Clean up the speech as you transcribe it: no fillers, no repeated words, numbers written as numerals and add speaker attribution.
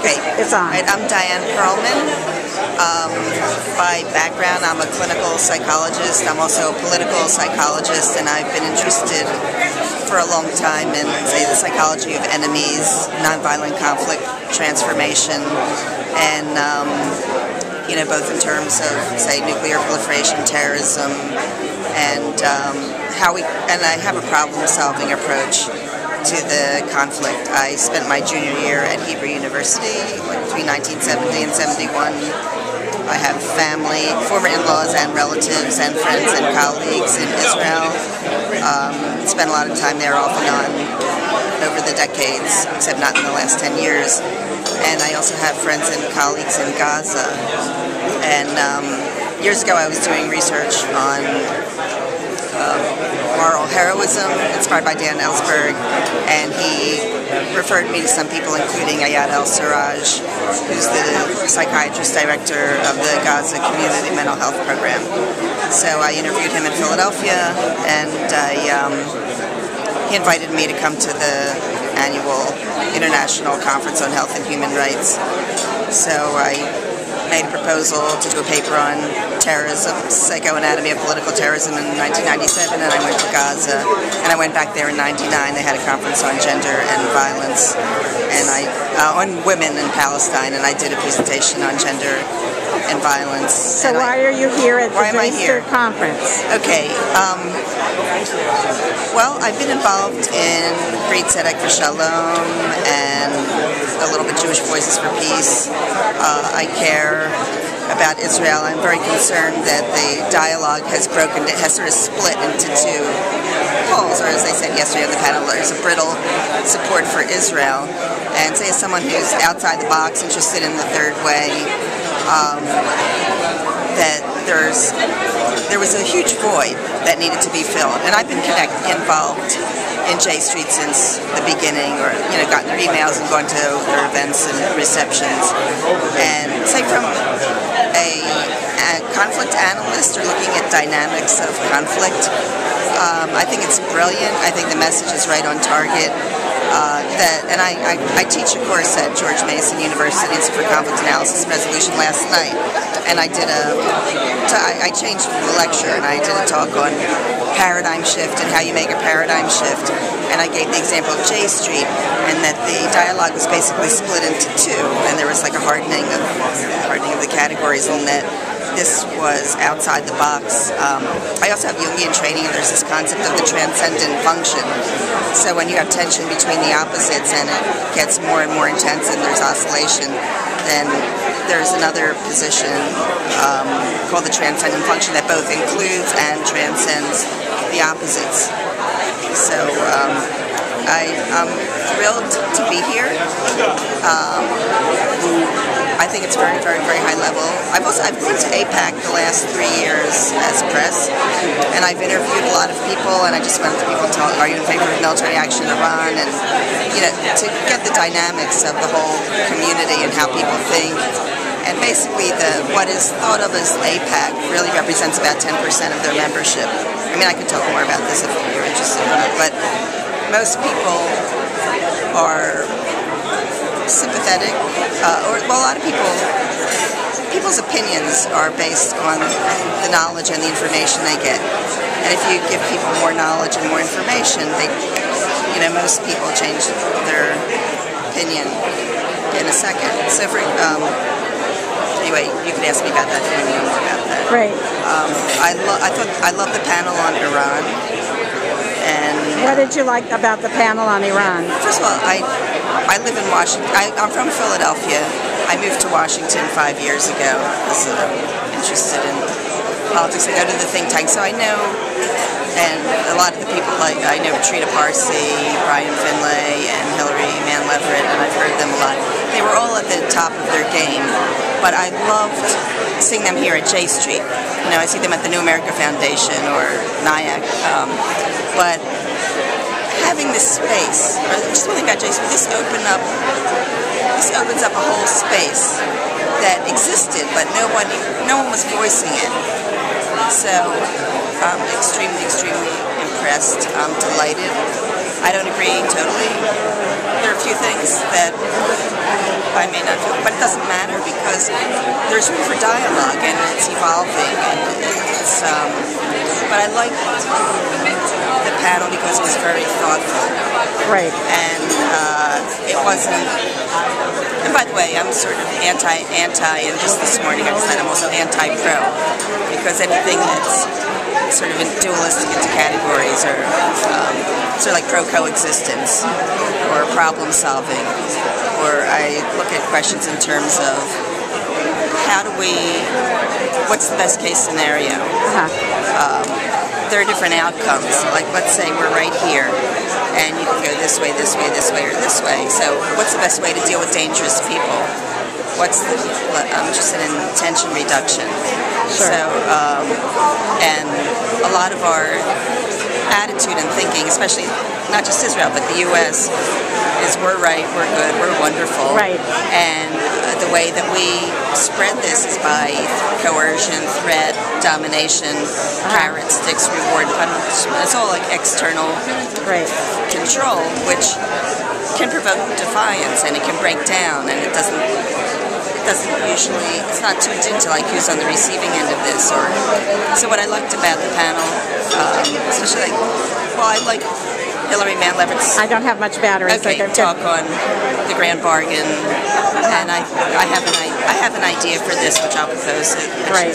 Speaker 1: Okay.
Speaker 2: It's on.
Speaker 1: Right, I'm Diane Perlman. By background, I'm a clinical psychologist. I'm also a political psychologist, and I've been interested for a long time in, say, the psychology of enemies, nonviolent conflict transformation, and both in terms of, say, nuclear proliferation, terrorism, and I have a problem-solving approach to the conflict. I spent my junior year at Hebrew University between 1970 and 71. I have family, former in-laws and relatives and friends and colleagues in Israel. Spent a lot of time there off and on over the decades, except not in the last 10 years. And I also have friends and colleagues in Gaza. And years ago I was doing research on moral heroism, inspired by Diane, and he referred me to some people, including Ayad al-Siraj, who's the psychiatrist director of the Gaza Community Mental Health Program. So I interviewed him in Philadelphia, and he invited me to come to the annual International Conference on Health and Human Rights. So I made a proposal to do a paper on terrorism, psychoanatomy of political terrorism in 1997, and I went to Gaza, and I went back there in 99. They had a conference on gender and violence, and on women in Palestine, and I did a presentation on gender and violence.
Speaker 2: So why are you here at the Easter conference?
Speaker 1: Okay, well, I've been involved in Great Tzedek for Shalom and a little bit Jewish Voices for Peace. I care about Israel. I'm very concerned that the dialogue has sort of split into two poles, or as they said yesterday on the panel, there's a brittle support for Israel. And say as someone who's outside the box, interested in the third way, that there was a huge void that needed to be filled. And I've been involved in J Street since the beginning, or gotten their emails and gone to their events and receptions. And say from a conflict analyst, or looking at dynamics of conflict, I think it's brilliant. I think the message is right on target. I teach a course at George Mason University for conflict analysis and resolution last night, and I changed the lecture, and I did a talk on paradigm shift and how you make a paradigm shift, and I gave the example of J Street, and that the dialogue was basically split into two, and there was like a hardening of the categories, and that this was outside the box. I also have Jungian training, and there's this concept of the transcendent function. So when you have tension between the opposites and it gets more and more intense and there's oscillation, then there's another position called the transcendent function that both includes and transcends the opposites. So I'm thrilled to be here. I think it's very, very, very high level. I've been to AIPAC the last 3 years as press, and I've interviewed a lot of people, and I just went to people telling, are you in favor of military action in Iran? And to get the dynamics of the whole community and how people think. And basically, what is thought of as AIPAC really represents about 10% of their membership. I mean, I could talk more about this if you're interested in it, but most people are sympathetic, a lot of people's opinions are based on the knowledge and the information they get. And if you give people more knowledge and more information, most people change their opinion in a second. So anyway, you can ask me about that if you know more about that.
Speaker 2: Great.
Speaker 1: I love the panel on Iran. And
Speaker 2: what did you like about the panel on Iran?
Speaker 1: First of all, I live in Washington. I'm from Philadelphia. I moved to Washington 5 years ago because I'm interested in politics. I go to the think tank, so I know, and a lot of the people, I know Trina Parsi, Brian Finlay, and Hillary Mann Leverett, and I've heard them a lot. They were all at the top of their game, but I loved seeing them here at J Street. I see them at the New America Foundation or NIAC, but having this space, or just one thing about J Street, this opens up a whole space that existed, but no one was voicing it. So I'm extremely, extremely impressed. I'm delighted. I don't agree totally. There are a few things that I may not feel, but it doesn't matter because there's room for dialogue and it's evolving. And it's, but I liked the panel because it was very thoughtful.
Speaker 2: Right.
Speaker 1: And it wasn't. And by the way, I'm sort of anti, and just this morning I decided I'm also anti-pro, because anything that's sort of dualistic into categories, or sort of like pro-coexistence, or problem solving, or I look at questions in terms of what's the best case scenario? There are different outcomes. Like, let's say we're right here, and you can go this way, this way, this way, or this way. So what's the best way to deal with dangerous people? I'm interested in tension reduction.
Speaker 2: Sure.
Speaker 1: So, and a lot of our attitude and thinking, especially not just Israel, but the U.S., is we're right, we're good, we're wonderful.
Speaker 2: Right.
Speaker 1: And the way that we spread this is by coercion, threat, domination, carrot, sticks, reward, punishment. It's all like external control, which can provoke defiance, and it can break down, and it doesn't usually, it's not tuned into like who's on the receiving end of this. Or so what I liked about the panel, especially I like Hillary Mann-Levitt's.
Speaker 2: I don't have much battery.
Speaker 1: Okay,
Speaker 2: so
Speaker 1: talk on the grand bargain, and I have an idea for this, which I'll propose.
Speaker 2: Right.